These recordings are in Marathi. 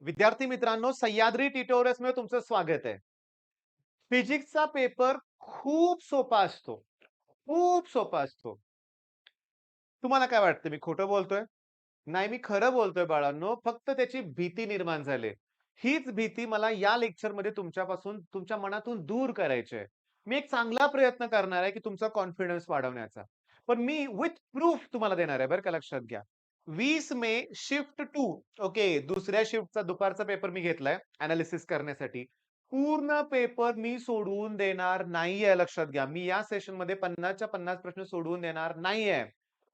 विद्यार्थी मित्रांनो, सह्याद्री ट्युटोरियल्स मध्ये तुमचं स्वागत आहे. फिजिक्सचा पेपर खूप सोपा असतो. खूप सोपा असतो. तुम्हाला काय वाटतं मी खोटं बोलतोय? नाही, मी खरं बोलतोय बाळांनो. फक्त त्याची भीती निर्माण झाली. हीच भीती मला या लेक्चरमध्ये तुमच्यापासून, तुमच्या मनातून दूर करायची आहे. मी एक चांगला प्रयत्न करणार आहे, की तुमचा कॉन्फिडन्स वाढवण्याचा. पण मी विथ प्रूफ तुम्हाला देणार आहे बरं का, लक्षात घ्या. 20 मे शिफ्ट 2 ओके, दुसऱ्या शिफ्टचा दुपारचा पेपर मी घेतलाय एनालिसिस करण्यासाठी. पूर्ण पेपर मी सोडवून देणार नाहीये, लक्षात घ्या. मी या सेशनमध्ये 50च्या 50 प्रश्न सोडवून देणार नाहीये.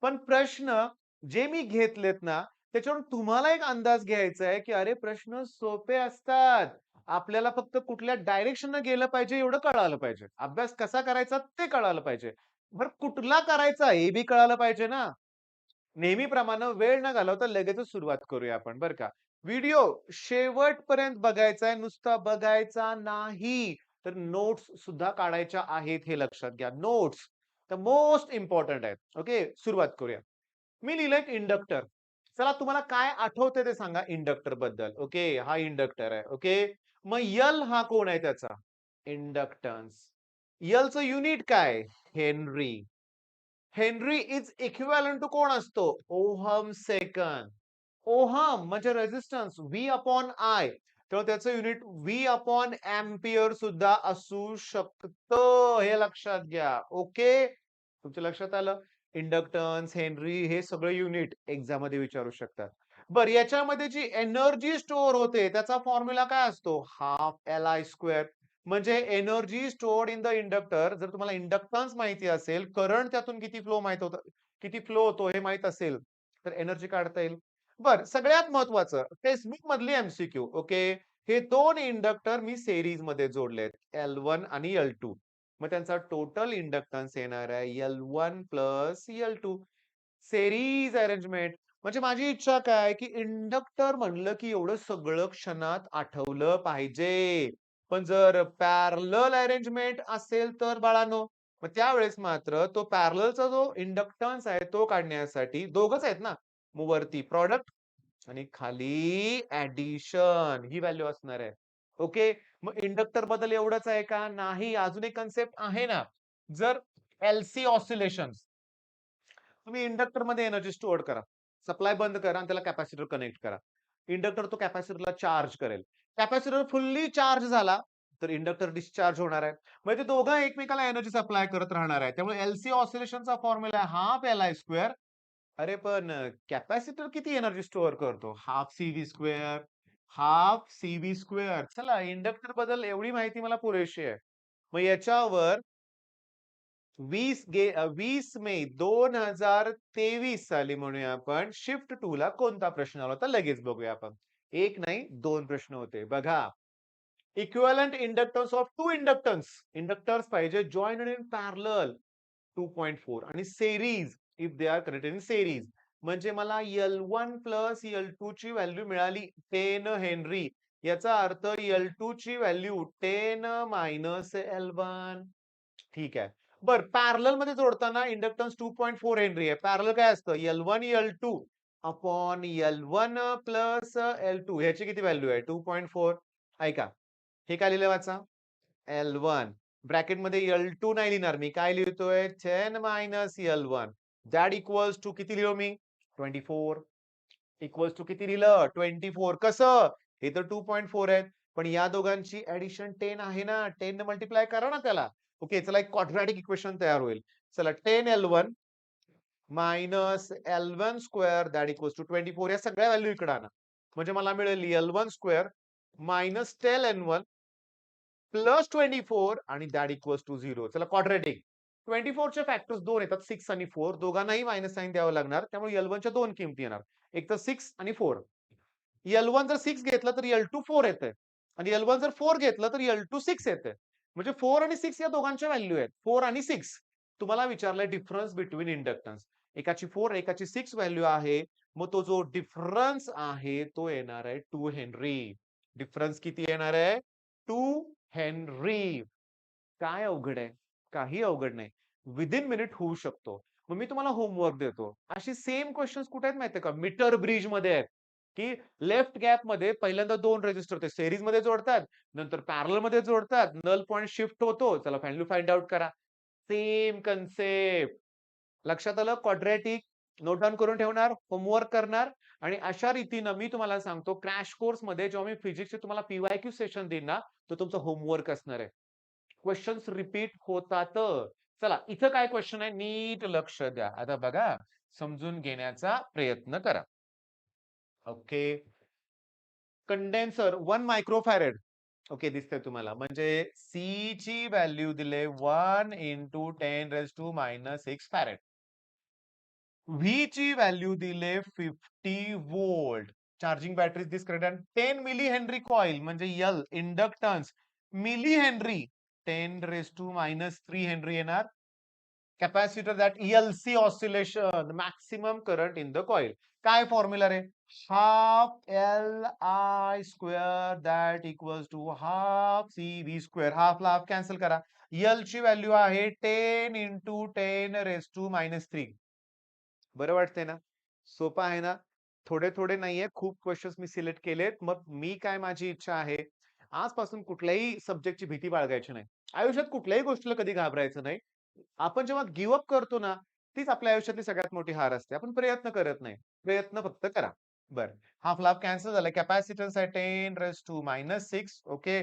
पण प्रश्न जे मी घेतलेत ना, त्याच्यावरून तुम्हाला एक अंदाज घ्यायचा आहे, की अरे प्रश्न सोपे असतात. आपल्याला फक्त कुठल्या डायरेक्शननं गेलं पाहिजे एवढं कळालं पाहिजे. अभ्यास कसा करायचा ते कळालं पाहिजे. बरं कुठला करायचा हे बी कळालं पाहिजे ना. नेहमीप्रमाणे वेळ न घालवता लगेचच सुरुवात करूया आपण बरं का. व्हिडिओ शेवटपर्यंत बघायचा आहे, नुसता बघायचा नाही. तर नोट्स सुद्धा काढायच्या आहेत हे लक्षात घ्या. नोट्स तर मोस्ट इम्पॉर्टंट आहेत. ओके, सुरुवात करूया. मी लिहिलंय एक इंडक्टर. चला तुम्हाला काय आठवतंय ते सांगा इंडक्टर बद्दल. ओके, हा इंडक्टर आहे. ओके. मग यल हा कोण आहे त्याचा? इंडक्टन्स. यलचं युनिट काय? Henry. Henry is equivalent to कोण असतो? Ohm second. ओहम म्हणजे रेझिस्टन्स व्ही अपॉन आय. तेव्हा त्याचं युनिट व्ही अपॉन एम्पियर सुद्धा असू शकतं. हे लक्षात घ्या. ओके. तुमच्या लक्षात आलं? इंडक्टन्स, हेनरी हे सगळे युनिट एक्झाम मध्ये विचारू शकतात. बरं, याच्यामध्ये जी एनर्जी स्टोअर होते त्याचा फॉर्म्युला काय असतो? Half L I square. म्हणजे energy stored in the inductor. जर तुम्हाला इंडक्टन्स माहिती असेल, करंट त्यातून किती फ्लो माहित होतं, किती फ्लो होतो हे माहित असेल, तर एनर्जी काढता येईल. बर, सगळ्यात महत्वाचं टेक्स्टबुक मधली एमसीक्यू. ओके. हे दोन इंडक्टर मी सेरीज मध्ये जोडलेत, L1 आणि L2. मग त्यांचा टोटल इंडक्टन्स येणार आहे L1 plus L2. Series arrangement. म्हणजे माझी इच्छा काय, की इंडक्टर म्हणलं की एवढं सगळं क्षणात आठवलं पाहिजे. पण जर पॅरलल अरेंजमेंट असेल तर बाळानो, मग त्यावेळेस मात्र तो पॅरललचा जो इंडक्टन्स आहे तो काढण्यासाठी दोघच आहेत ना, मग वरती प्रॉडक्ट आणि खाली ऍडिशन ही व्हॅल्यू असणार आहे. ओके. मग इंडक्टर बद्दल एवढंच आहे का? नाही, अजून एक कन्सेप्ट आहे ना. जर एलसी ऑसिलेशन, तुम्ही इंडक्टर मध्ये एनर्जी स्टोअर करा, सप्लाय बंद करा आणि त्याला कॅपॅसिटर कनेक्ट करा. इंडक्टर तो कॅपॅसिटरला चार्ज करेल. कॅपॅसिटर फुल्ली चार्ज झाला तर इंडक्टर डिस्चार्ज होणार आहे. म्हणजे ते दोघं एकमेकाला एनर्जी सप्लाय करत राहणार आहे. त्यामुळे एलसी ऑसिलेशनचा फॉर्म्युला आहे हाफ एल आय स्क्वेअर. अरे पण कॅपॅसिटर किती एनर्जी स्टोअर करतो? Half CV square. Half CV square. चला, इंडक्टर बद्दल एवढी माहिती मला पुरेशी आहे. मग याच्यावर 20 मे 2023 साली म्हणूया आपण, शिफ्ट 2 ला कोणता प्रश्न आला होता लगेच बघूया आपण. एक नाही, दोन प्रश्न होते बघा. Equivalent inductance of two inductors पाहिजे जॉइंट इन पॅरलल 2.4 आणि series if they are connected in series. म्हणजे मला L1 प्लस L2 ची व्हॅल्यू मिळाली 10 हेनरी. याचा अर्थ L2 ची व्हॅल्यू 10 मायनस L1. ठीक आहे. बर, पॅरलल मध्ये जोडताना इंडक्टन्स 2.4 हेनरी आहे. पॅरलल काय असतं? L1 L2 upon L1 plus L2. ह्याची किती व्हॅल्यू आहे? 2.4. ऐका, हे काय लिहिलं वाचा. L1 ब्रॅकेट मध्ये L2 नाही लिहिणार मी. काय लिहितोय? 10 minus L1 that equals to किती लिहिलो मी? 24. इक्वल्स टू किती लिहिलं? 24. कसं? हे तर 2.4 आहेत. पण या दोघांची ऍडिशन 10 आहे ना. 10 ने मल्टिप्लाय करा ना त्याला. ओके, चला एक क्वाड्रॅटिक इक्वेशन तयार होईल. चला, 10L1 minus L1 square that equals to 24. या सगळ्या व्हॅल्यू इकडे आणा. म्हणजे मला मिळेल L1 square minus 10N1 plus 24 आणि दॅट इक्वल्स टू 0. चला, क्वाड्रॅटिक. 24 चे फॅक्टर्स दोन येतात, 6 आणि 4. दोघांनाही मायनस साइन द्यावं लागणार. त्यामुळे L1 च्या दोन किमती येणार. एक तर 6 आणि 4. L1 जर 6 घेतलं तर L2 4 येते आणि L1 जर 4 घेतलं तर L2 6 येते. म्हणजे 4 आणि 6 या दोघांच्या व्हॅल्यू आहेत. 4 आणि 6. तुम्हाला विचारलंय डिफरन्स बिटवीन इंडक्टन्स. एकाची 4, एकाची 6 व्हॅल्यू आहे. मग तो जो डिफरन्स आहे तो येणार आहे 2 हेनरी. डिफरन्स किती येणार आहे? 2 हेनरी. काय अवघड आहे? काही अवघड नाही. विदिन मिनिट होऊ शकतो. मग मी तुम्हाला होमवर्क देतो. अशी सेम क्वेश्चन्स कुठे आहेत माहितीये का? मीटर ब्रिज मध्ये आहेत. की लेफ्ट गॅप मध्ये पहिल्यांदा 2 रेझिस्टर ते सीरीज मध्ये जोडतात, नंतर पॅरलल मध्ये जोडतात, नल पॉइंट शिफ्ट होतो. चला व्हॅल्यू फाइंड आउट करा. Same concept. लक्षात आलं? क्वाड्रॅटिक नोट डाउन करून ठेवणार, होमवर्क करणार आणि अशा रीतीनं मी तुम्हाला सांगतो क्रॅश कोर्समध्ये जेव्हा मी फिजिक्सचे तुम्हाला पी-वाय-क्यू सेशन देईन ना, तो तुमचा होमवर्क असणार आहे. क्वेश्चन्स रिपीट होतात. चला इथं काय क्वेश्चन आहे नीट लक्ष द्या. आता बघा समजून घेण्याचा प्रयत्न करा. ओके. Condenser 1 microfarad. ओके दिसतंय तुम्हाला. म्हणजे सी ची व्हॅल्यू दिले 1 into 10⁻⁻6 फॅरेड. व्ही ची व्हॅल्यू दिले 50 व्होल्ट. चार्जिंग बॅटरी डिस्क्रिट आणि 10 मिली हेनरी कॉइल म्हणजे L inductance milli henry 10⁻³ henry येणार. Capacitor that LC oscillation maximum current in the coil. काय फॉर्म्युला रे? Half L I square that equals to half C V square. Half ला हाफ कॅन्सल करा. एल ची व्हॅल्यू आहे 10 into 10⁻³ बरं वाटतंय ना? सोपं आहे ना? थोडे-थोडे नाहीये, खूप क्वेश्चन्स मी सिलेक्ट केलेत. मग मी काय माझी इच्छा आहे, आजपासून कुठल्याही सब्जेक्टची भीती बाळगायची नाही. आयुष्यात कुठल्याही गोष्टीला कधी घाबरायचं नाही. आपण जेव्हा गिव्ह अप करतो ना, तीच आपल्या आयुष्यातली सगळ्यात मोठी हार असते. आपण प्रयत्न करत नाही. प्रयत्न फक्त करा. बरं. हाफ लाफ कॅन्सल झालं. कॅपॅसिटन्स आहे 10⁻⁻6 ओके.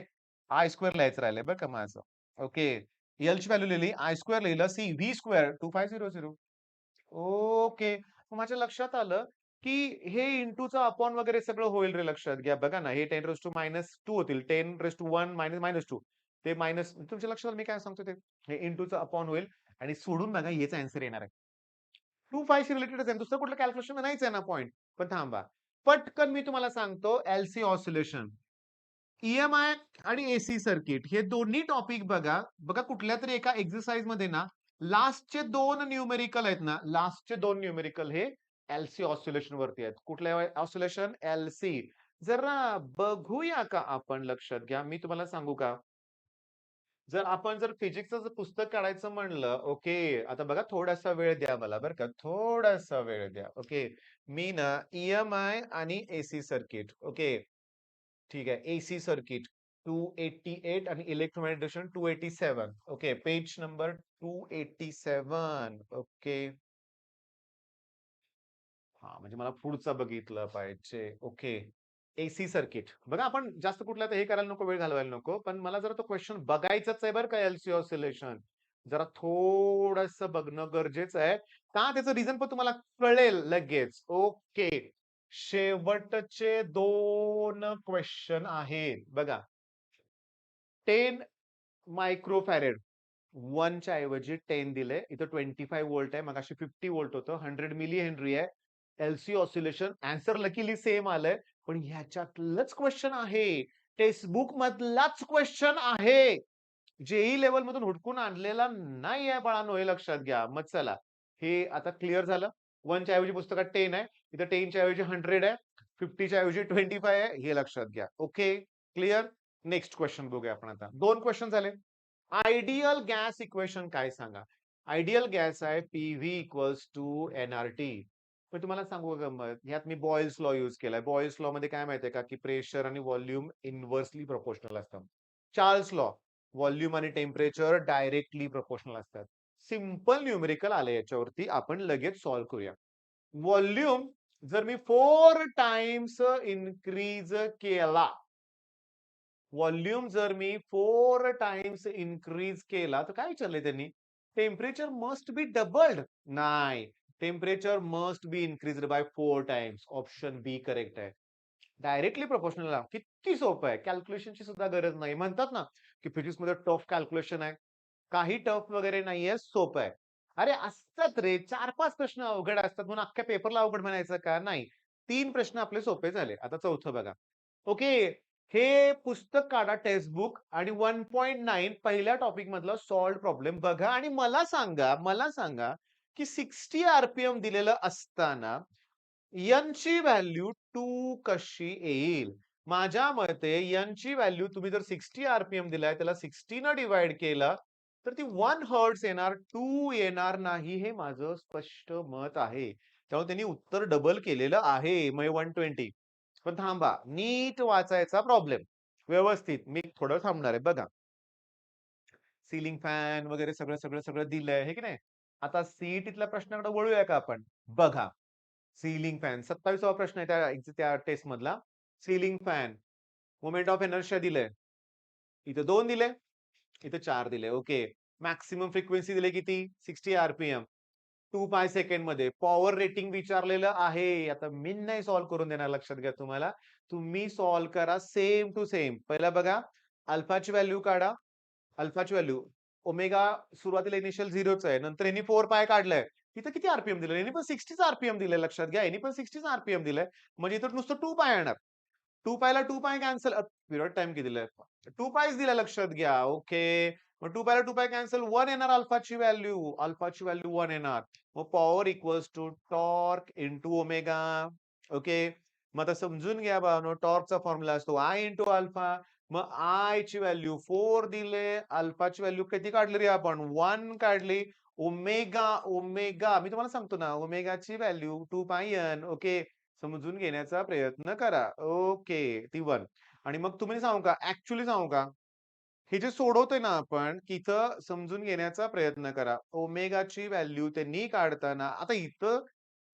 आय स्क्वेअर लिहायचं राहिलंय बरं का माझं. ओके. एलची व्हॅल्यू लिहिली, आय स्क्वेअर लिहिलं, सी व्ही स्क्वेअर 2500. ओके. मग माझ्या लक्षात आलं, की हे इंटूचं अपॉन वगैरे सगळं होईल रे लक्षात घ्या. बघा ना, हे 10⁻⁻² होतील. 10⁻1 -2 ते मायनस तुमच्या लक्षात आलं मी काय सांगतो ते? हे इंटूचं अपॉन होईल आणि सोडून बघा हेच आन्सर येणार आहे. 2 शी रिलेटेडच आहे. दुसरं कुठलं कॅल्क्युलेशन नाहीच आहे ना पॉइंट. पण थांबा. पटकन मी तुम्हाला सांगतो एलसी ऑसिलेशन. ईएमआय आणि एसी सर्किट हे दोन्ही टॉपिक बघा. बघा कुठल्यातरी एका एक्सरसाइज मध्ये ना लास्टचे 2 न्यूमेरिकल आहेत ना, लास्टचे 2 न्यूमेरिकल हे एलसी ऑसिलेशन वरती आहेत. कुठल्या ऑसिलेशन? एलसी. जरा बघूया का आपण लक्षात घ्या. मी तुम्हाला सांगू का? जर आपण फिजिक्सचं पुस्तक काढायचं म्हणलं, ओके. आता बघा थोडासा वेळ द्या मला बरं का. थोडासा वेळ द्या. ओके. मी ना ईएमआय आणि एसी सर्किट ओके. ठीक आहे. एसी सर्किट 288 आणि इलेक्ट्रोमॅग्नेटिझेशन 287. ओके. Page number 287. ओके. हां, म्हणजे मला पुढचं बघितलं पाहिजे. ओके. AC circuit. बघा आपण जास्त कुठलं हे करायला नको, वेळ घालवायला नको. पण मला जरा तो क्वेश्चन बघायचाच आहे बरं का एलसी ऑसिलेशन. जरा थोडंसं बघणं गरजेचं आहे. का त्याचं रिझन पण तुम्हाला कळेल लगेच. ओके. शेवटचे 2 क्वेश्चन आहेत. बघा. 10 मायक्रोफॅरेड 1 च्या ऐवजी 10 दिलंय. इथं 25 व्होल्ट आहे. मगाशी 50 व्होल्ट होतं. 100 मिली हेनरी आहे. LC oscillation answer luckily same आलंय. पण ह्याच्यातलंच क्वेश्चन आहे. टेक्स्टबुक मधलाच क्वेश्चन आहे. जेई लेवल मधून हुडकून आणलेला नाहीये बाळांनो, हे लक्षात घ्या. मग चला, हे आता क्लिअर झालं. 1 च्या ऐवजी पुस्तकात 10 आहे. इथं 10 च्या ऐवजी 100 आहे. 50 च्या ऐवजी 25 आहे. हे लक्षात घ्या. Okay, clear? नेक्स्ट क्वेश्चन बघूया आपण आता. 2 क्वेश्चन झाले. आयडियल गॅस इक्वेशन काय सांगा? आयडियल गॅस आहे पीव्ही इक्वल्स टू एनआरटी. पण तुम्हाला सांगू का गंमत? ह्यात मी बॉयल्स लॉ यूज केलाय. बॉयल्स लॉ मध्ये काय माहितीये का, की प्रेशर आणि व्हॉल्यूम इन्व्हर्सली प्रोपोर्शनल असतात. चार्ल्स लॉ व्हॉल्यूम आणि टेम्परेचर डायरेक्टली प्रोपोर्शनल असतात. सिंपल न्यूमेरिकल आले याच्यावरती आपण लगेच सॉल्व्ह करूया. व्हॉल्यूम जर मी 4 टाइम्स इन्क्रीज केला, व्हॉल्यूम जर मी 4 टाइम्स इन्क्रीज केला, तर काय विचारलंय त्यांनी? Temperature must be doubled. नाही. Temperature must be increased by 4 times. Option B correct आहे. डायरेक्टली प्रोपोर्शनल आहे. किती सोपं आहे. कॅल्क्युलेशनची सुद्धा गरज नाही. म्हणतात ना, की फिजिक्समध्ये टफ कॅल्क्युलेशन आहे. काही टफ वगैरे नाहीये, सोपं आहे. अरे असतात रे, 4-5 प्रश्न अवघड असतात म्हणून अख्ख्या पेपरला अवघड म्हणायचं का? नाही. 3 प्रश्न आपले सोपे झाले. आता चौथं बघा. ओके. हे पुस्तक काढा टेक्स्टबुक आणि 1.9 पहिल्या टॉपिक मधलं सॉल्व्ह प्रॉब्लेम बघा आणि मला सांगा, की 60 आरपीएम दिलेलं असताना एन ची व्हॅल्यू 2 कशी येईल? माझ्या मते एन ची व्हॅल्यू तुम्ही जर 60 आरपीएम दिलाय, त्याला 60 न डिवाइड केलं, तर ती 1 हर्ट्झ येणार, 2 येणार नाही. हे माझं स्पष्ट मत आहे. त्यामुळे त्यांनी उत्तर डबल केलेलं आहे. मग 120. पण थांबा, नीट वाचायचा प्रॉब्लेम. व्यवस्थित. मी थोडं थांबणार आहे. बघा. सीलिंग फॅन वगैरे सगळं, सगळं, सगळं दिलंय, हे की नाही? आता सीईटीतल्या प्रश्नाकडे वळूया का आपण? बघा. सीलिंग फॅन 27वा प्रश्न आहे त्या टेस्ट मधला. Ceiling fan, moment of inertia दिलंय. इथं 2 दिले, इथे 4 दिले. ओके. मॅक्सिमम फ्रिक्वेन्सी दिली किती? 60 आरपीएम. 2 पाय सेकंड मध्ये. पॉवर रेटिंग विचारलेलं आहे. आता मी नाही सॉल्व्ह करून देणार, लक्षात घ्या तुम्हाला. तुम्ही सॉल्व्ह करा सेम टू सेम. पहिला बघा, अल्फाची व्हॅल्यू काढा. अल्फाची व्हॅल्यू ओमेगा सुरुवातीला इनिशियल 0च आहे. नंतर यांनी 4 पाय काढलाय. इथं किती आरपीएम दिलंय? यांनी पण 60च आरपीएम दिलंय, लक्षात घ्या. यांनी पण 60च आरपीएम दिलंय. म्हणजे इथं नुसतं 2 पाय येणार. 2 पायला 2 पाय कॅन्सल. पिरियड टाइम किती दिलाय? 2 पायच दिलाय, लक्षात घ्या. ओके. मग 2 पायला 2 पाय कॅन्सल. 1 येणार अल्फाची व्हॅल्यू. अल्फाची व्हॅल्यू 1 येणार. मग power equals to torque into omega. Okay. मग आता समजून घ्या बाळांनो, टॉर्कचा फॉर्म्युला असतो आय इंटू अल्फा. मग आय ची व्हॅल्यू 4 दिले. अल्फाची व्हॅल्यू किती काढली रे आपण? 1 काढली. ओमेगा ओमेगा मी तुम्हाला सांगतो ना, ओमेगाची व्हॅल्यू 2 पाय एन. ओके. समजून घेण्याचा प्रयत्न करा. ओके. ती 1. आणि मग तुम्ही सांगू का, ऍक्च्युअली सांगू का? हे जे सोडवतोय ना आपण, इथं समजून घेण्याचा प्रयत्न करा. ओमेगाची व्हॅल्यू त्यांनी काढताना आता इथं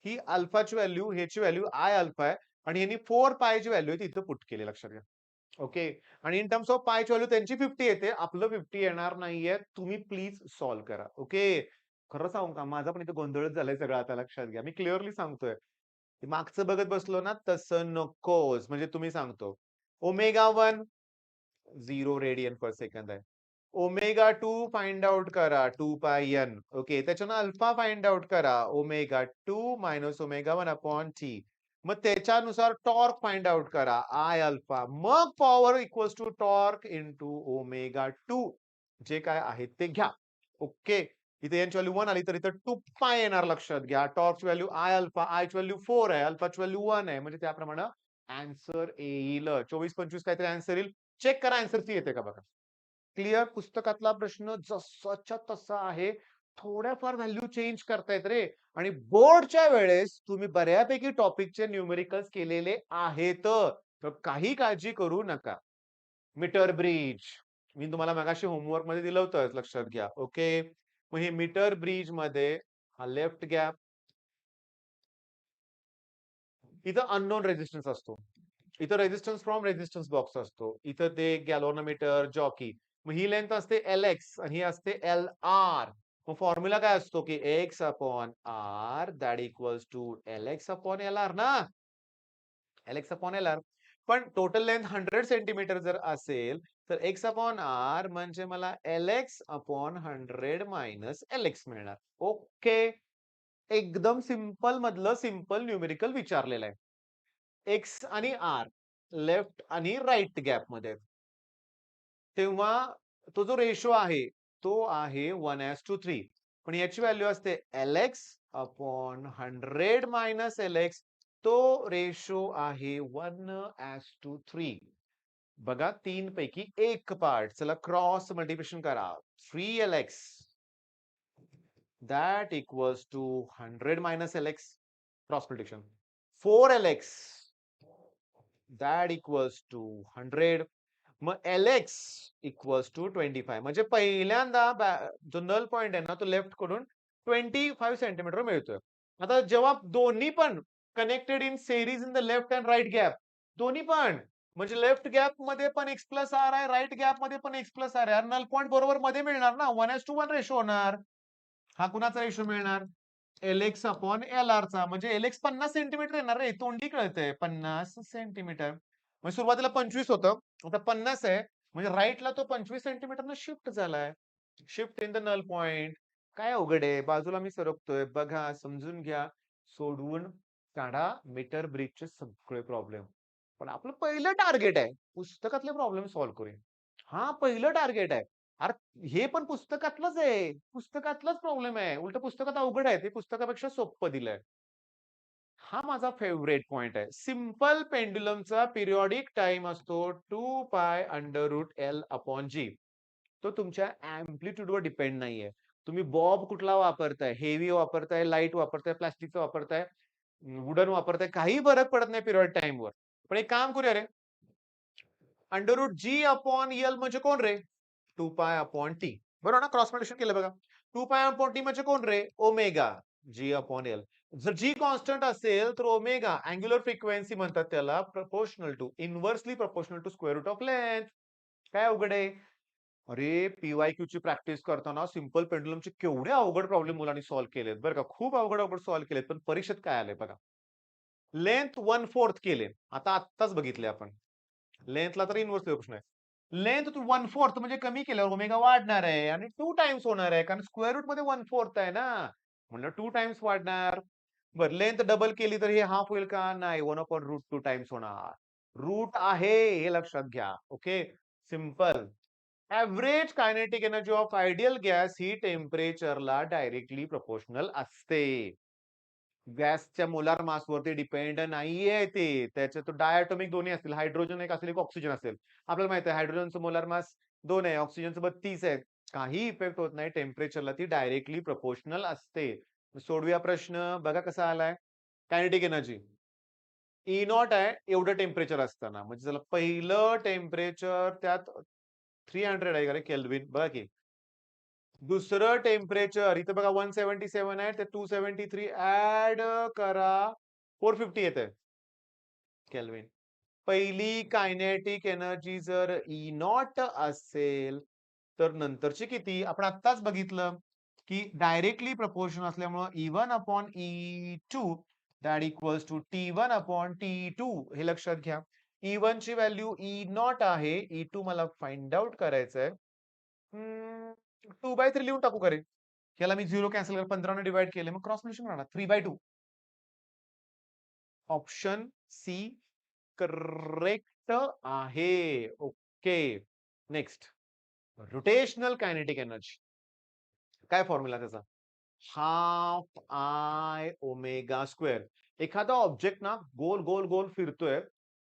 ही अल्फाची व्हॅल्यू, ह्याची व्हॅल्यू आय अल्फा आहे आणि ह्यांनी 4 पायची व्हॅल्यू इथं पुट केली, लक्षात घ्या. ओके. आणि इन टर्म्स ऑफ पायची व्हॅल्यू त्यांची 50 येते. आपलं 50 येणार नाहीये. तुम्ही प्लीज सॉल्व्ह करा. ओके. खरं सांगू का, माझा पण इथं गोंधळच झालाय सगळं, आता लक्षात घ्या. मी क्लिअरली सांगतोय. ते मागचं बघत बसलो ना, तसं नकोच. म्हणजे तुम्ही सांगतो. ओमेगा 1 0 रेडियन पर सेकंद आहे. ओमेगा 2 फाइंड आउट करा. 2 पाय एन. ओके. त्याच्यानं अल्फा फाइंड आउट करा. Omega 2 minus omega 1 upon T. मग त्याच्यानुसार टॉर्क फाइंड आउट करा. I alpha. मग power equals to torque into omega 2. जे काय आहे ते घ्या. ओके. इथे यांची व्हॅल्यू 1 आली तर इथं 2 पाय येणार, लक्षात घ्या. टॉर्कची व्हॅल्यू आय अल्फा. आयची व्हॅल्यू 4 आहे. अल्फाची व्हॅल्यू 1 आहे. म्हणजे त्याप्रमाणे आन्सर येईल. 24-25 काहीतरी आन्सर येईल. चेक करा आन्सर सी येते का बघा. क्लिअर. पुस्तकातला प्रश्न जसाच्या तसा आहे. थोड्याफार व्हॅल्यू चेंज करतायत रे. आणि बोर्डच्या वेळेस तुम्ही बऱ्यापैकी टॉपिकचे न्यूमेरिकल्स केलेले आहेत. तर काही काळजी करू नका. Metre bridge. मी तुम्हाला मगाशी होमवर्क मध्ये दिलं होतं, लक्षात घ्या. ओके. मग हे मीटर ब्रिज मध्ये हा लेफ्ट गॅप, इथं अननोन रेजिस्टन्स असतो. इथं रेजिस्टन्स फ्रॉम रेजिस्टन्स बॉक्स असतो. इथं ते गॅल्व्हनोमीटर, जॉकी. मग ही लेंथ असते Lx आणि ही असते Lr. मग फॉर्म्युला काय असतो की x upon r that equals to Lx upon Lr ना. Lx upon Lr. पण टोटल लेंथ 100 सेंटीमीटर जर असेल तर x अपॉन r म्हणजे मला Lx अपॉन 100 मायनस Lx मिळणार. ओके. एकदम सिंपल मधलं सिंपल न्यूमेरिकल विचारलेलं आहे. एक्स आणि आर लेफ्ट आणि राईट गॅप मध्ये, तेव्हा तो जो रेशो आहे तो आहे 1:3. पण याची व्हॅल्यू असते Lx अपॉन 100 मायनस Lx. तो रेशो आहे 1:3. बघा, 3 पैकी एक पार्ट. चला क्रॉस मल्टिप्लिकेशन करा. 3Lx that equals to 100 minus Lx. Cross multiplication. 4Lx that equals to 100. मग Lx equals to 25. म्हणजे पहिल्यांदा जो नल पॉइंट आहे ना, तो लेफ्ट कडून 25 सेंटीमीटर मिळतोय. आता जेव्हा दोन्ही पण connected in series in the left and right gap, दोन्ही पण म्हणजे लेफ्ट गॅप मध्ये पण एक्स प्लस आर आहे, राईट गॅप मध्ये पण एक्स प्लस आर आहे. नल पॉइंट बरोबर मध्ये मिळणार ना. 1:1 रेशो होणार. हा कुणाचा रेशो मिळणार? Lx अपॉन Lr चा. म्हणजे Lx 50 सेंटीमीटर येणार रे. तोंडी कळतंय. 50 सेंटीमीटर. म्हणजे सुरुवातीला 25 होतं. आता 50 आहे. म्हणजे राईटला तो 25 सेंटीमीटरनं शिफ्ट झालाय. Shift in the null point. काय अवघड आहे? बाजूला मी सरकतोय. बघा, समजून घ्या. सोडवून काढा मीटर ब्रिजचे सगळे प्रॉब्लेम. पण आपलं पहिलं टार्गेट आहे, पुस्तकातले प्रॉब्लेम सॉल्व्ह करूया. हा पहिलं टार्गेट आहे. अरे हे पण पुस्तकातलंच आहे. पुस्तकातलाच प्रॉब्लेम आहे. उलट पुस्तकात अवघड आहे. ते पुस्तकापेक्षा सोपं दिलंय. हा माझा फेवरेट पॉइंट आहे. सिंपल पेंड्युलमचा पिरियॉडिक टाइम असतो 2 pi under root L upon G. तो तुमच्या अँप्लिट्यूडवर डिपेंड नाहीये. तुम्ही बॉब कुठला वापरताय, हेवी वापरताय, लाईट वापरताय, प्लास्टिकचा वापरताय, वुडन वापरताय, काही फरक पडत नाही पिरियड टाइमवर. पण एक काम करूया रे, अंडर रूट जी अपॉन यल म्हणजे कोण रे? 2 पाय अपॉन टी. बरोबर ना? क्रॉस मल्टिप्लिकेशन केलं बघा. 2 पाय अपॉन टी म्हणजे कोण रे? ओमेगा जी अपॉन एल. जर जी कॉन्स्टंट असेल तर ओमेगा अँग्युलर फ्रिक्वेन्सी म्हणतात त्याला, proportional to inversely proportional to square root of length. काय अवघड आहे? अरे पीवायक्यू ची प्रॅक्टिस करताना सिंपल पेंडुलमचे केवढे अवघड प्रॉब्लेम मुलांनी सॉल्व्ह केलेत बरं का. खूप अवघड अवघड सॉल्व्ह केलेत, पण परीक्षेत काय आलंय बघा. लेंथ 1/4 केले. आता आत्ताच बघितले आपण. लेंथला तर इन्व्हर्स प्रश्न आहे. लेंथ 1/4 म्हणजे कमी केल्यावर ओमेगा वाढणार आहे आणि 2 टाइम्स होणार आहे, कारण स्क्वेअर रूट मध्ये 1/4 आहे ना. म्हणलं 2 टाइम्स वाढणार. बरं लेंथ डबल केली तर हे हाफ होईल का? नाही, 1/√2 टाइम्स होणार. रूट आहे हे लक्षात घ्या. Okay, simple. Average kinetic energy of ideal gas ही टेम्परेचरला डायरेक्टली प्रोपोर्शनल असते. गॅसच्या मोलार मासवरती डिपेंड नाहीये ते. त्याचे तो डायटॉमिक दोन्ही असतील. हायड्रोजन एक असेल, एक ऑक्सिजन असेल. आपल्याला माहिती आहे हायड्रोजनचं मोलार मास 2 आहे, ऑक्सिजनचं 32 आहे. काही इफेक्ट होत नाही टेम्परेचरला, ती डायरेक्टली प्रोपोर्शनल असते. सोडवूया प्रश्न. बघा कसा आलाय. कायनेटिक एनर्जी ई नॉट आहे एवढं टेम्परेचर असताना, म्हणजे चला पहिलं टेम्परेचर त्यात 300 आहे का रे केल्विन, बघा की. दुसरं टेम्परेचर इथे बघा 177 आहे, ते 273 ऍड करा, 450 येते केल्विन. पहिली कायनेटिक एनर्जी जर ई नॉट असेल तर नंतरची किती? आपण आत्ताच बघितलं की डायरेक्टली प्रपोर्शन असल्यामुळे E1 upon E2 that equals to T1 upon T2. हे लक्षात घ्या. E1 ची व्हॅल्यू ई नॉट आहे, E2 मला फाइंड आउट करायचंय. 2/3 लिहून टाकू का रे? याला मी 0 कॅन्सल कर, 15 ने डिवाइड केले, मग क्रॉस मल्टिप्लिकेशन राहणार 3/2. ऑप्शन सी करेक्ट आहे. Okay, next. Rotational kinetic energy काय फॉर्म्युला त्याचा? Half I omega square. एखादा ऑब्जेक्ट ना गोल गोल गोल फिरतोय,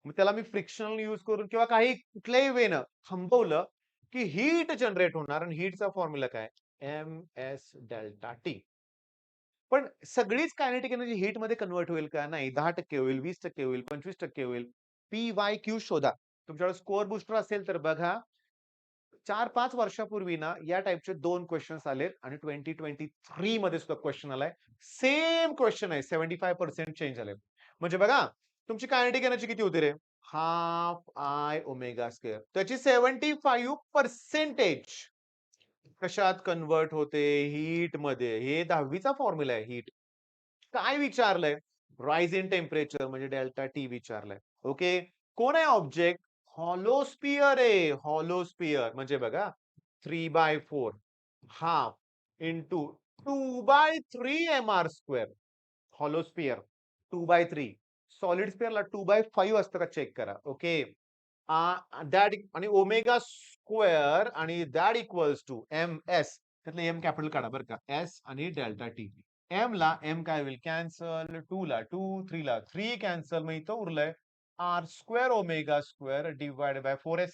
मग त्याला मी फ्रिक्शनल यूज करून किंवा काही कुठल्याही वेनं थांबवलं की हीट जनरेट होणार, आणि हीटचा फॉर्म्युला काय? M S delta T. पण सगळीच कायनेटिक एनर्जी हीट मध्ये कन्वर्ट होईल का? नाही. 10% होईल, 20% होईल, 25% होईल. पी वाय क्यू शोधा. तुमच्याकडे स्कोअर बुस्टर असेल तर बघा. 4-5 वर्षापूर्वी ना या टाइपचे 2 क्वेश्चन्स आलेत आणि 2023 मध्ये सुद्धा क्वेश्चन आलाय. सेम क्वेश्चन आहे, 75% चेंज झाले. म्हणजे बघा, तुमची कायनेटिक एनर्जी किती होती रे? Half I omega square. त्याची 75% कशात कन्वर्ट होते? हीट मध्ये. हे 10वीचा फॉर्म्युला आहे हीट. काय विचारलंय? राईज इन टेम्परेचर म्हणजे डेल्टा टी विचारलंय. ओके. कोण आहे ऑब्जेक्ट? हॉलोस्पियर आहे. हॉलोस्पियर म्हणजे बघा 3/4 half into 2/3 mr square. Hollow sphere 2/3. Solid स्पियरला 2/5 असतं का चेक करा. ओके. दॅट आणि ओमेगा स्क्वेअर आणि that equals to M S. त्यातलं एम कॅपिटल काढा बरं का. एस आणि डेल्टा टी. एम ला एम काय होईल? कॅन्सल. 2 ला 2, 3 ला 3 कॅन्सल. मग इथं उरलंय R square omega square divide by 4s.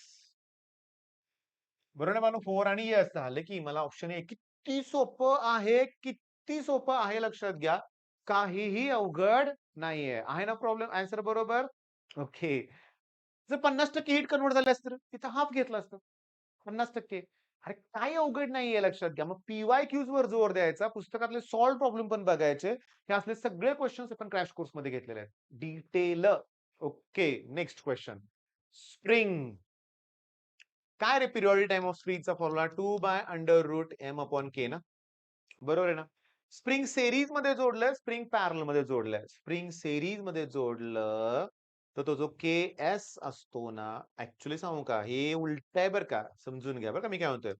बरोबर ना? 4 आणि एस झालं की मला ऑप्शन ए. किती सोपं आहे, किती सोपं आहे लक्षात घ्या. काहीही अवघड नाहीये. आहे ना प्रॉब्लेम? आन्सर बरोबर? ओके. जर 50% हीट कन्व्हर्ट झाले असतं, तिथं हाफ घेतलं असतं. 50%. अरे काही अवघड नाहीये लक्षात घ्या. मग पीवाय क्यूज वर जोर द्यायचा. पुस्तकातले सॉल्व्ह प्रॉब्लेम पण बघायचे. हे असले सगळे क्वेश्चन्स आपण क्रॅश कोर्स मध्ये घेतलेले आहेत. Detail. Okay, next question. Spring. काय रे पिरियॉडिक टाइम ऑफ स्प्रिंगचा फॉर्म्युला? 2/√m/k ना. बरोबर आहे ना? स्प्रिंग सेरीज मध्ये जोडलंय, स्प्रिंग पॅरल मध्ये जोडलंय. स्प्रिंग सेरीज मध्ये जोडलं तर तो जो के एस असतो ना, ऍक्च्युली सांगू का, हे उलट आहे बरं का, समजून घ्या बरं का मी काय म्हणतोय.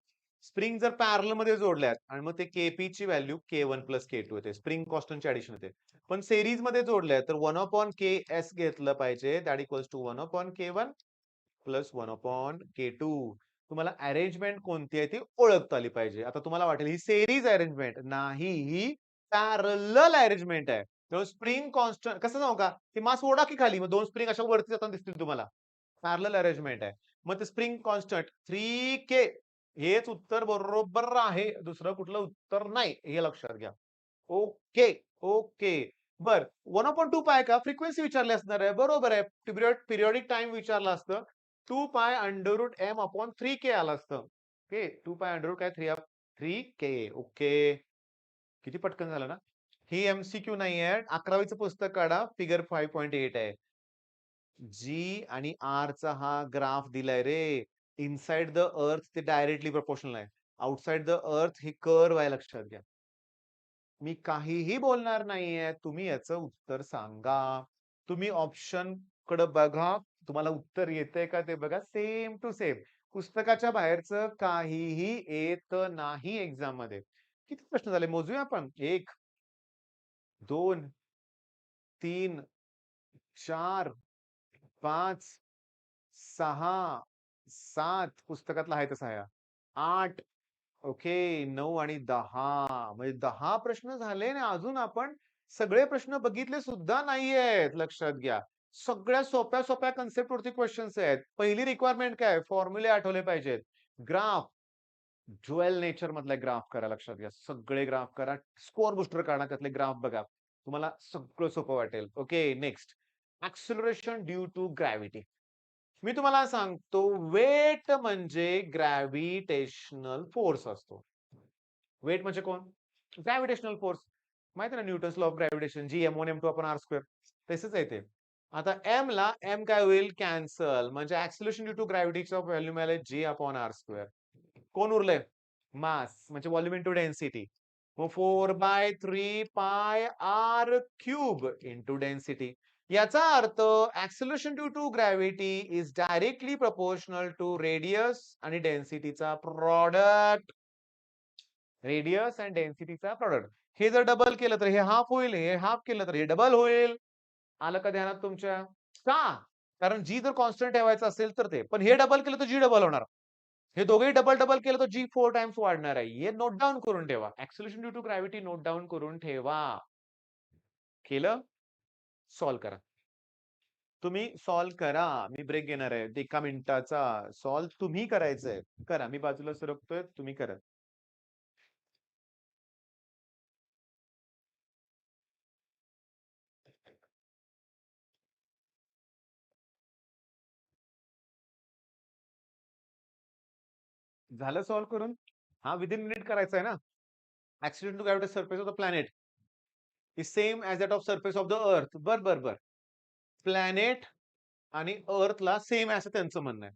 स्प्रिंग जर पॅरल मध्ये जोडल्यात आणि मग ते केपी ची व्हॅल्यू K1 प्लस K2 येते. स्प्रिंग कॉन्स्टंटची ऍडिशन होते. पण सेरीज मध्ये जोडल्यात तर 1/KS घेतलं पाहिजे. That equals to 1/K1 plus 1/K2. तुम्हाला अरेंजमेंट कोणती आहे ती ओळखता आली पाहिजे. आता तुम्हाला वाटेल ही सेरीज अरेंजमेंट नाही, ही पॅरलल अरेंजमेंट आहे. तेव्हा स्प्रिंग कॉन्स्टंट कसं सांगू का, ती मास ओढा की खाली, मग 2 स्प्रिंग अशा वरती जाताना दिसतील तुम्हाला. पॅरलल अरेंजमेंट आहे. मग ते स्प्रिंग कॉन्स्टंट 3K हेच उत्तर बरोबर आहे. दुसरं कुठलं उत्तर नाही, हे लक्षात घ्या. Okay, okay. बर 1/2 पाय का फ्रिक्वेन्सी विचारली असणार आहे. बरोबर आहे. पिरियॉडिक टाइम विचारलं असतं. 2 pi under root M upon 3 K आलं असतं. ओके 2 पाय अंडर रूट काय 3 के. ओके किती पटकन झालं ना. ही एमसीक्यू नाही आहे. 11वीचं पुस्तक काढा. फिगर 5.8 आहे. जी आणि आर चा हा ग्राफ दिलाय रे. इनसाइड द अर्थ ते डायरेक्टली प्रोपोर्शनल आहे. आउटसाइड द अर्थ हे कर्व आहे लक्षात घ्या. मी काहीही बोलणार नाहीये. तुम्ही याचं उत्तर सांगा. तुम्ही ऑप्शन कडे बघा. तुम्हाला उत्तर येतंय का ते बघा. Same to same. पुस्तकाच्या बाहेरचं काहीही येत नाही एक्झाममध्ये. किती प्रश्न झाले मोजूया आपण. 1, 2, 3, 4, 5, 6, 7 पुस्तकातला आहे तसा या. 8 ओके 9 आणि 10 म्हणजे 10 प्रश्न झाले ना अजून आपण सगळे प्रश्न बघितले सुद्धा नाहीयेत लक्षात घ्या. सगळ्या सोप्या सोप्या कन्सेप्ट वरती क्वेश्चन्स आहेत. पहिली रिक्वायरमेंट काय फॉर्म्युले आठवले पाहिजेत. ग्राफ ज्वेल नेचर मधले ग्राफ करा लक्षात घ्या. सगळे ग्राफ करा. स्कोर बुस्टर काढा त्यातले ग्राफ बघा. तुम्हाला सगळं सोपं वाटेल. Okay next acceleration due to gravity. मी तुम्हाला सांगतो वेट म्हणजे ग्रॅव्हिटेशनल फोर्स असतो. वेट म्हणजे कोण? Gravitational force. माहिती ना Newton's law of gravitation G M1 M2 upon R square. तसंच आहे ते. आता एम ला एम काय होईल कॅन्सल म्हणजे ऍक्सिलरेशन ड्यू टू ग्रॅव्हिटीचा व्हॅल्यू मिळाले जी अपॉन आर स्क्वेअर. कोण उरलंय? मास म्हणजे व्हॉल्यूम इंटू डेन्सिटी. मग 4/3 पाय आर क्यूब इंटू डेन्सिटी. याचा अर्थ acceleration due to gravity is directly proportional to radius आणि डेन्सिटीचा प्रॉडक्ट. रेडियस आणि डेन्सिटीचा प्रॉडक्ट. हे जर डबल केलं तर हे हाफ होईल. हे हाफ केलं तर हे डबल होईल. आलं का ध्यानात तुमच्या? का? कारण जी जर कॉन्स्टंट ठेवायचं असेल तर ते. पण हे डबल केलं तर जी डबल होणार. हे दोघेही डबल डबल केलं तर जी 4 टाइम्स वाढणार आहे. हे नोट डाउन करून ठेवा. Acceleration due to gravity note down करून ठेवा. केलं? सॉल्व्ह करा. तुम्ही सॉल्व्ह करा. मी ब्रेक घेणार आहे. 1 मिनिटाचा सॉल्व्ह तुम्ही करायचंय. करा. मी बाजूला सरकतोय. तुम्ही करा. झालं सॉल्व्ह करून? हा विदिन मिनिट करायचा आहे ना. Accident to gravity surface of the planet is same as that of surface of the earth. बर. प्लॅनेट आणि अर्थला सेम असं त्यांचं म्हणणं आहे.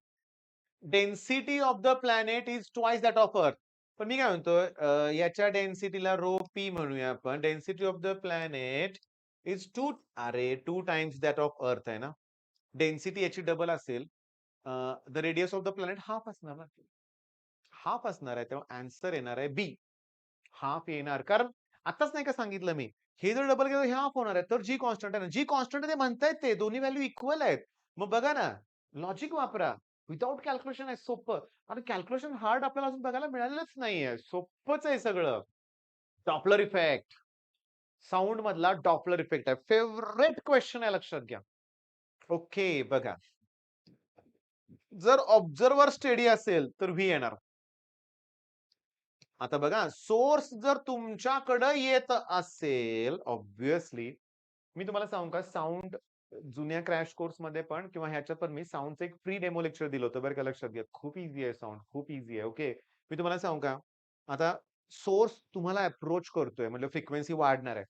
Density of the planet is twice that of earth. पण मी काय म्हणतोय याच्या डेन्सिटीला रो पी म्हणूया आपण. Density of the planet is अरे 2 टाइम्स दॅट ऑफ अर्थ आहे ना. डेन्सिटी याची डबल असेल. The radius of the planet half असणार ना. हाफ असणार आहे तेव्हा आन्सर येणार आहे बी. हाफ येणार कारण आताच नाही का सांगितलं मी. हे जर डबल केलं हे हाफ होणार आहे. तर जी कॉन्स्टंट आहे ना, जी कॉन्स्टंट ते म्हणतायत ते दोन्ही व्हॅल्यू इक्वल आहेत. मग बघा ना, लॉजिक वापरा. विदाऊट कॅल्क्युलेशन आहे सोपं. आणि कॅल्क्युलेशन हार्ड आपल्याला अजून बघायला मिळालेलंच नाहीये. सोपंच आहे सगळं. Doppler effect. साउंड मधला डॉपलर इफेक्ट आहे. फेव्हरेट क्वेश्चन आहे लक्षात घ्या. ओके बघा. जर ऑब्झर्वर स्टेडी असेल तर व्ही येणार. आता बघा सोर्स जर तुमच्याकडे येत असेल ऑब्विसली मी तुम्हाला सांगू का साऊंड जुन्या क्रॅश कोर्स मध्ये पण किंवा ह्याच्यात पण मी साऊंडचं एक फ्री डेमो लेक्चर दिलं होतं बरं का लक्षात घ्या. खूप इझी आहे साऊंड खूप इझी आहे. ओके मी तुम्हाला सांगू का आता सोर्स तुम्हाला अप्रोच करतोय म्हणजे फ्रिक्वेन्सी वाढणार आहे.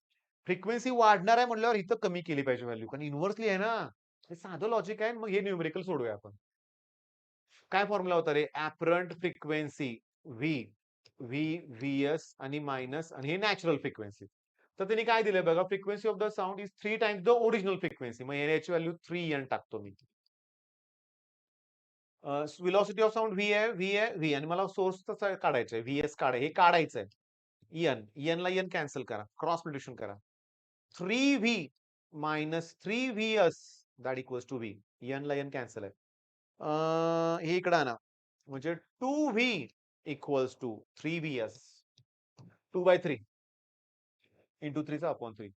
फ्रिक्वेन्सी वाढणार आहे म्हटल्यावर इथं कमी केली पाहिजे व्हॅल्यू कारण इन्व्हर्सली आहे ना. हे साधं लॉजिक आहे मग हे न्यूमेरिकल सोडूया आपण. काय फॉर्म्युला होता रे apparent frequency V V S आणि मायनस आणि हे नॅचरल फ्रिक्वेन्सी. तर त्यांनी काय दिलंय बघा frequency of the sound is 3 times the original frequency. मग याची व्हॅल्यू 3n टाकतो मी. व्हिलॉसिटी ऑफ साऊंड व्ही आणि मला सोर्स काढायचंय व्हीएस हे काढायचंय. एन ला एन कॅन्सल करा क्रॉस मल्टिप्लिकेशन करा. 3v minus 3vs that equals to V. N ला एन कॅन्सल आहे. हे इकडं आणा म्हणजे 2v equals to 3vs 2/3 into 3 चा अपॉन 3.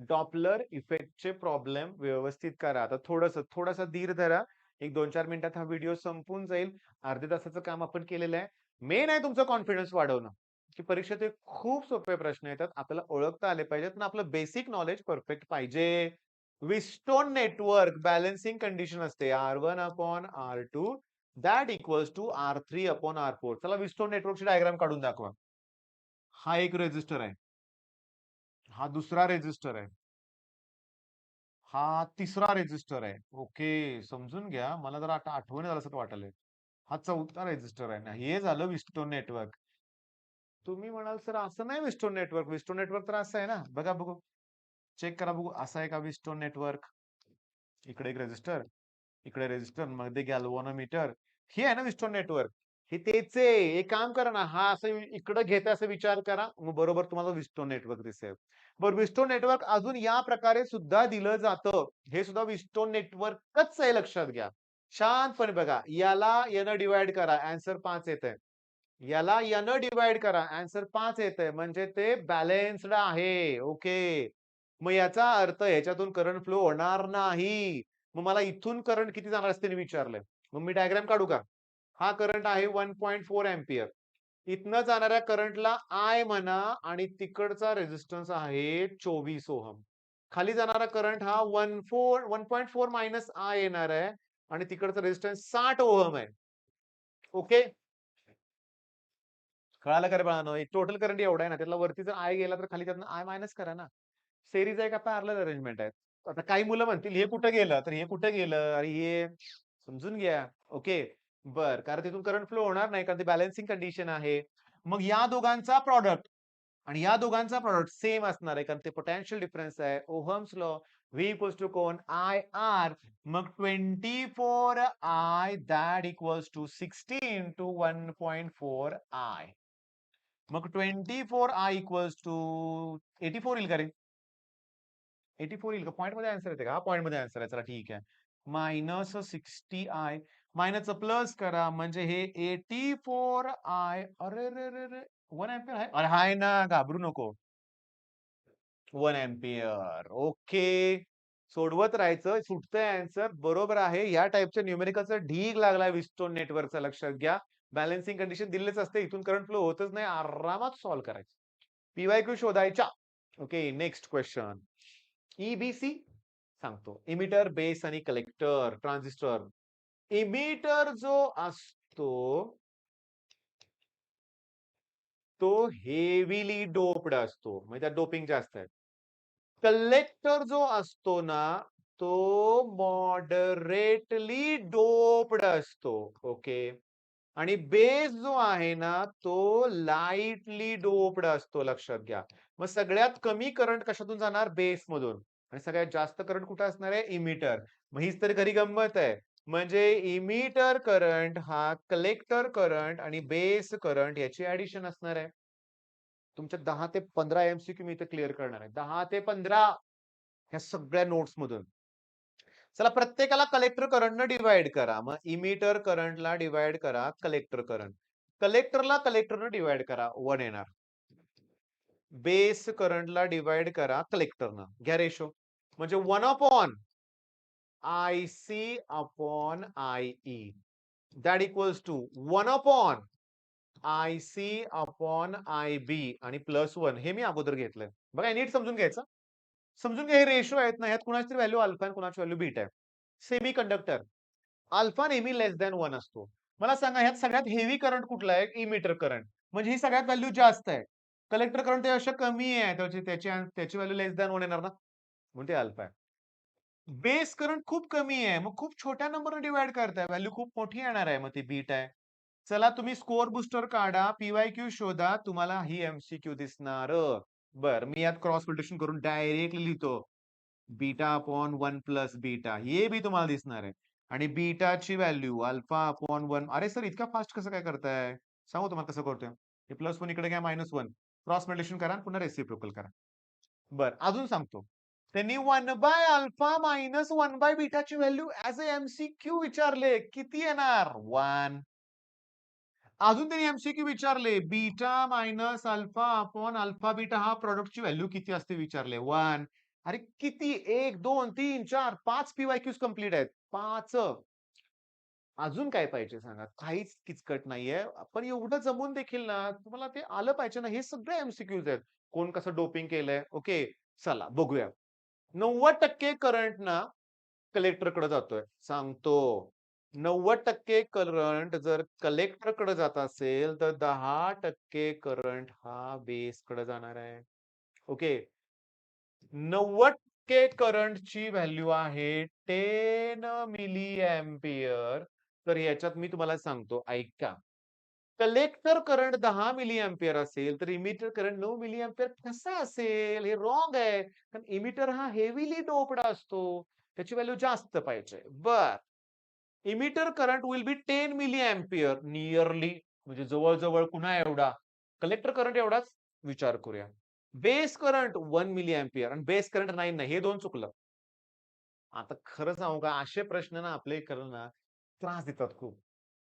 डॉपलर इफेक्टचे प्रॉब्लेम व्यवस्थित करा. आता थोडासा धीर धरा. एक 2-4 मिनिटात हा व्हिडिओ संपून जाईल. अर्ध्या तासाचं काम आपण केलेलं आहे. मेन आहे तुमचं कॉन्फिडन्स वाढवणं. की परीक्षेत हे खूप सोपे प्रश्न येतात. आपल्याला ओळखता आले पाहिजेत पण आपलं बेसिक नॉलेज परफेक्ट पाहिजे. विस्टोन नेटवर्क बॅलन्सिंग कंडिशन असते R1/R2 that equals to R3/R4. चला विस्टोन नेटवर्कची डायग्राम काढून दाखवा. हा एक रेझिस्टर आहे. हा दुसरा रेझिस्टर आहे. हा तिसरा रेझिस्टर आहे. ओके, समजून घ्या. मला जरा आता आठवण झालं असं वाटायलंय. हा चौथा रेझिस्टर आहे ना. हे झालं विस्टोन नेटवर्क. तुम्ही म्हणाल सर असं नाही विस्टोन नेटवर्क. विस्टोन नेटवर्क तर असं आहे ना. बघा बघू. चेक करा बघू. असं आहे का विस्टोन नेटवर्क? इकडे एक रेझिस्टर, इकडे रेझिस्टर, मध्ये गॅल्व्हॅनोमीटर. हे आहे ना विस्टोन नेटवर्क. हे तेच आहे. एक काम करा ना, हा असं इकडं घेते असं विचार करा. मग बरोबर तुम्हाला विस्टोन नेटवर्क दिसेल. बरं विस्टोन नेटवर्क अजून या प्रकारे सुद्धा दिलं जातं. हे सुद्धा विस्टोन नेटवर्कच आहे लक्षात घ्या. शांतपणे बघा. याला यानं डिव्हाइड करा. आन्सर 5 येतंय. याला यानं डिव्हाइड करा. आन्सर 5 येतंय. म्हणजे ते बॅलन्स्ड आहे. ओके. मग याचा अर्थ ह्याच्यातून करंट फ्लो होणार नाही. मग मला इथून करंट किती जाणार असते विचारलंय. मग मी डायग्राम काढू का? हा करंट आहे 1.4 अँपिअर. इथनं जाणाऱ्या करंटला आय म्हणा आणि तिकडचा रेझिस्टन्स आहे 24 ओहम. खाली जाणारा करंट हा 1.4 मायनस आय येणार आहे आणि तिकडचा रेझिस्टन्स 60 ओहम आहे. ओके. कळालं का रे बाळांनो? टोटल करंट एवढा आहे ना, त्यातला वरती जर आय गेला तर खाली त्यातनं आय मायनस करा ना. सेरीज आहे का पॅरलल अरेंजमेंट आहे? आता काही मुलं म्हणतील हे कुठं गेलं? तर हे कुठं गेलं? अरे हे समजून घ्या. ओके. बरं. कारण तिथून करंट फ्लो होणार नाही कारण ती बॅलन्सिंग कंडिशन आहे. मग या दोघांचा प्रॉडक्ट आणि या दोघांचा प्रॉडक्ट सेम असणार आहे कारण ते पोटेन्शियल डिफरन्स आहे. Ohm's law V equals to कोण आय आर. मग 24 I that equals to 60 into 1.4 I. मग 24 आय इक्वल्स टू 84 येईल का रे? 84 येईल का? पॉइंट मध्ये आन्सर येते का? हा पॉइंट मध्ये आन्सर आहे. चला ठीक आहे. मायनस 60 आय मायनस प्लस करा म्हणजे हे 84 आय. अरे रे रे रे 1 अँपिअर आहे. अरे हाय ना, घाबरू नको. 1 अँपिअर. ओके. सोडवत राहायचं. सुटतंय आन्सर. बरोबर आहे. या टाइपच्या न्यूमेरिकलचा ढीग लागलाय विस्टोन नेटवर्कचा लक्षात घ्या. बॅलन्सिंग कंडिशन दिलेच असते. इथून करंट फ्लो होतच नाही. आरामात सॉल्व्ह करायचं. पीवायक्यू शोधायच्या. Okay, next question. ईबीसी सांगतो. इमिटर, बेस आणि कलेक्टर, ट्रान्झिस्टर. इमिटर जो असतो तो हेवीली डोप्ड असतो. म्हणजे त्यात डोपिंग जास्त आहे. कलेक्टर जो असतो ना, तो मॉडरेटली डोप्ड असतो. ओके. आणि बेस जो आहे ना, तो लाईटली डोप्ड असतो लक्षात घ्या. मग सगळ्यात कमी करंट कशातून जाणार? बेस मधून. आणि सगळ्यात जास्त करंट कुठे असणार आहे? इमिटर. मग हीच तर खरी गंमत आहे. म्हणजे इमिटर करंट हा कलेक्टर करंट आणि बेस करंट याची ऍडिशन असणार आहे. तुमच्या 10 ते 15 एमसीक्यू मी इथे क्लिअर करणार आहे. 10 ते 15 ह्या सगळ्या नोट्स मधून. चला प्रत्येकाला कलेक्टर करंटनं डिवाइड करा. मग इमिटर करंटला डिवाइड करा कलेक्टर करंट. कलेक्टरला कलेक्टरनं डिवाइड करा 1 येणार. बेस करंटला डिवाइड करा कलेक्टरनं. घ्या रेशो. म्हणजे 1 upon IC upon IE that equals to 1 upon IC upon IB आणि प्लस 1 हे मी अगोदर घेतलंय. बघा नीट समजून घ्यायचं. समजून घ्या हे रेशो आहेत ना, ह्यात कुणाची तरी व्हॅल्यू अल्फा आणि कुणाची व्हॅल्यू बीटा आहे. सेमी कंडक्टर अल्फा नेहमी लेस दॅन 1 असतो. मला सांगा ह्यात सगळ्यात हेवी करंट कुठला आहे? Emitter current. म्हणजे ही सगळ्यात व्हॅल्यू जास्त आहे. कलेक्टर करंट त्यापेक्षा कमी आहे. त्याची व्हॅल्यू लेस दॅन 1 येणार ना. म्हणून ते अल्फा आहे. बेस करंट खूप कमी आहे. मग खूप छोट्या नंबरने डिव्हाइड करताय. व्हॅल्यू खूप मोठी येणार आहे. मग ती बीटा आहे. चला तुम्ही स्कोर बुस्टर काढा. पीवायक्यू शोधा. तुम्हाला ही एमसीक्यू दिसणार. बरं मी यात क्रॉस मल्टिप्लिकेशन करून डायरेक्टली लिहितो. बीटा अपॉन 1 प्लस बीटा हे बी तुम्हाला दिसणार आहे. आणि बीटाची व्हॅल्यू अल्फा अपॉन 1. अरे सर इतका फास्ट कसं काय करताय? सांगू तुम्हाला कसं करतोय. हे प्लस 1 इकडे घ्या -1. क्रॉस मल्टिप्लिकेशन करा पुन्हा रेसिप्रोकल करा. बरं अजून सांगतो. त्यांनी 1 बाय अल्फा मायनस 1 बाय बीटाची व्हॅल्यू ऍज अ एमसीक्यू विचारले. किती येणार? 1. अजून त्यांनी एमसीक्यू विचारले. Beta minus alpha upon alpha beta हा प्रॉडक्टची व्हॅल्यू किती असते विचारले. 1. अरे किती? 1, 2, 3, 4, 5 पीवायक्यूज कंप्लीट आहेत. 5. अजून काय पाहिजे सांगा? काहीच किचकट नाहीये. पण एवढं जमून देखील ना, तुम्हाला ते आलं पाहिजे ना, हे सगळे एम-सी-क्यूज आहेत. कोण कसं डोपिंग केलंय? ओके, चला बघूया. 90% करंट ना कलेक्टरकडे जातोय. सांगतो. 90% करंट जर कलेक्टरकडे जात असेल, तर 10% करंट हा बेसकडे जाणार आहे. ओके. 90% करंटची व्हॅल्यू आहे 10 मिली एंपियर. तर याच्यात मी तुम्हाला सांगतो ऐका. कलेक्टर करंट 10 मिली एंपियर असेल, तर इमिटर करंट 9 मिली एंपियर कसा असेल? हे रॉंग आहे. कारण इमिटर हा हेवीली डोप्ड असतो. त्याची व्हॅल्यू जास्त पाहिजे. Emitter current will be 10 milli ampere nearly म्हणजे जवळ-जवळ पुन्हा एवढा. कलेक्टर करंट एवढाच विचार करूया. बेस करंट 1 मिली एंपियर आणि बेस करंट 9 नाही. हे 2 चुकलं. आता खरं सांगू का असे प्रश्न ना आपले करणं ना त्रास देतात खूप.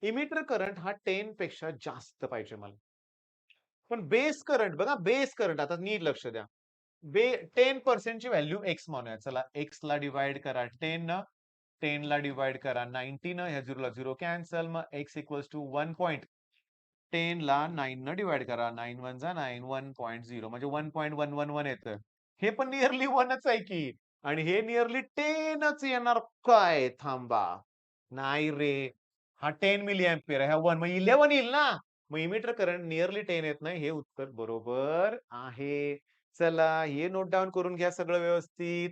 इमिटर करंट हा 10 पेक्षा जास्त पाहिजे मला. पण बेस करंट बघा बेस करंट आता नीट लक्ष द्या. 10% ची व्हॅल्यू एक्स म्हणूया. चला एक्स ला डिव्हाईड करा 10 न 10 ला डिव्हाईड करा 90 न ह्या 0 ला 0 कॅन्सल मग x इक्वॉल्स टू 1.10 ला 9 न डिव्हाईड करा 9 1 जा 9 1.0 म्हणजे 1.111 येतं. हे पण नियरली 1च आहे की आणि हे नियरली 10च येणार काय? थांबा. नाही रे. हा 10 मिली एंपियर आहे. हा 1 मग 11 येईल ना? मग इमिटर करंट नियरली 10 येत नाही. हे उत्तर बरोबर आहे. चला हे नोट डाउन करून घ्या सगळं व्यवस्थित.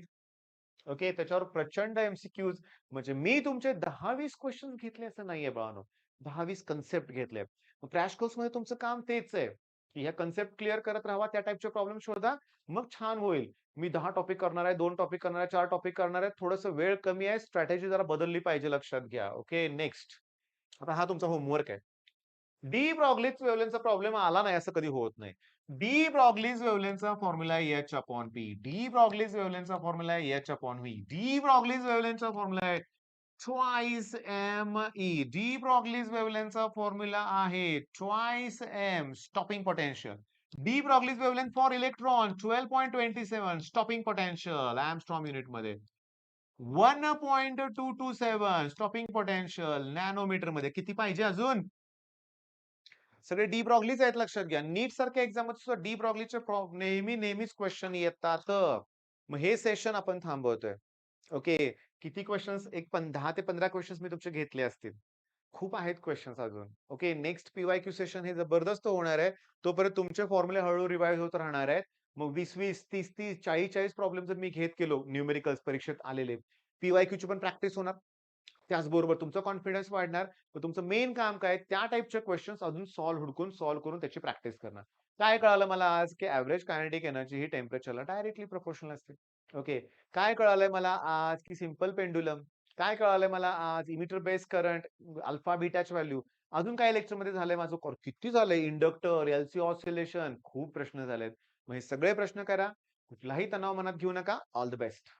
ओके. त्याच्यावर प्रचंड एम-सी-क्यूज म्हणजे मी तुमचे 10-20 क्वेशन्स घेतले असं नाहीये बाळांनो. 10-20 कन्सेप्ट घेतले. क्रॅश कोर्समध्ये तुमचं काम तेच आहे, की ह्या कन्सेप्ट क्लिअर करत राहावा, त्या टाइपचे प्रॉब्लेम शोधा, मग छान होईल. मी 10 टॉपिक करणार आहे, 2 टॉपिक करणार आहे, 4 टॉपिक करणार आहे. थोडंसं वेळ कमी आहे. स्ट्रॅटेजी जरा बदलली पाहिजे लक्षात घ्या. ओके. नेक्स्ट. आता हा तुमचा होमवर्क आहे. डी ब्रॉग्लीज वेव्हलेंथचा प्रॉब्लेम आला नाही असं कधी होत नाही. डी ब्रॉग्लीज वेव्हलेंथचा फॉर्म्युला आहे H upon P. De Broglie's वेव्हलेंथचा फॉर्म्युला आहे H upon V. De Broglie's वेव्हलेंथचा फॉर्म्युला आहे twice M E. De Broglie's वेव्हलेंथचा फॉर्म्युला आहे twice M stopping potential. De Broglie's wavelength for electron 12.27 stopping potential angstrom unit मध्ये. 1.227 स्टॉपिंग पोटेन्शियल नॅनोमीटर मध्ये. किती पाहिजे अजून? सगळे डी ब्रॉग्लीज आहेत लक्षात घ्या. नीट सारख्या एक्झाम मध्ये सुद्धा डी ब्रॉग्लीचे नेहमीच क्वेश्चन येतात. मग हे सेशन आपण थांबवतोय. ओके. किती क्वेश्चन्स? 10 ते 15 क्वेश्चन्स मी तुमचे घेतले असतील. खूप आहेत क्वेश्चन्स अजून. ओके. नेक्स्ट पी-वाय-क्यू सेशन हे जबरदस्त होणार आहे. तोपर्यंत तुमचे फॉर्म्युले हळू रिवाइज होत राहणार आहेत. मग 20-20, 30-30, 40-40 प्रॉब्लेम जर मी घेत गेलो न्यूमेरिकल्स परीक्षेत आलेले, पी-वाय-क्यूची पण प्रॅक्टिस होणार. त्याचबरोबर तुमचा कॉन्फिडन्स वाढणार. मग तुमचं मेन काम काय? त्या टाइपचे क्वेश्चन्स अजून सॉल्व्ह करून त्याची प्रॅक्टिस करणं. काय कळालं मला आज, की एव्हरेज कायनेटिक एनर्जी ही टेम्परेचरला डायरेक्टली प्रोपोर्शनल असते. ओके. काय कळालंय मला आज, की सिंपल पेंडुलम. काय कळालंय मला आज, इमिटर बेस करंट, अल्फा बीटाची व्हॅल्यू. अजून काय लेक्चरमध्ये झालंय माझं किती झालंय इंडक्टर, एल-सी ऑसिलेशन खूप प्रश्न झालेत. मग हे सगळे प्रश्न करा. कुठलाही तणाव मनात घेऊ नका. All the best.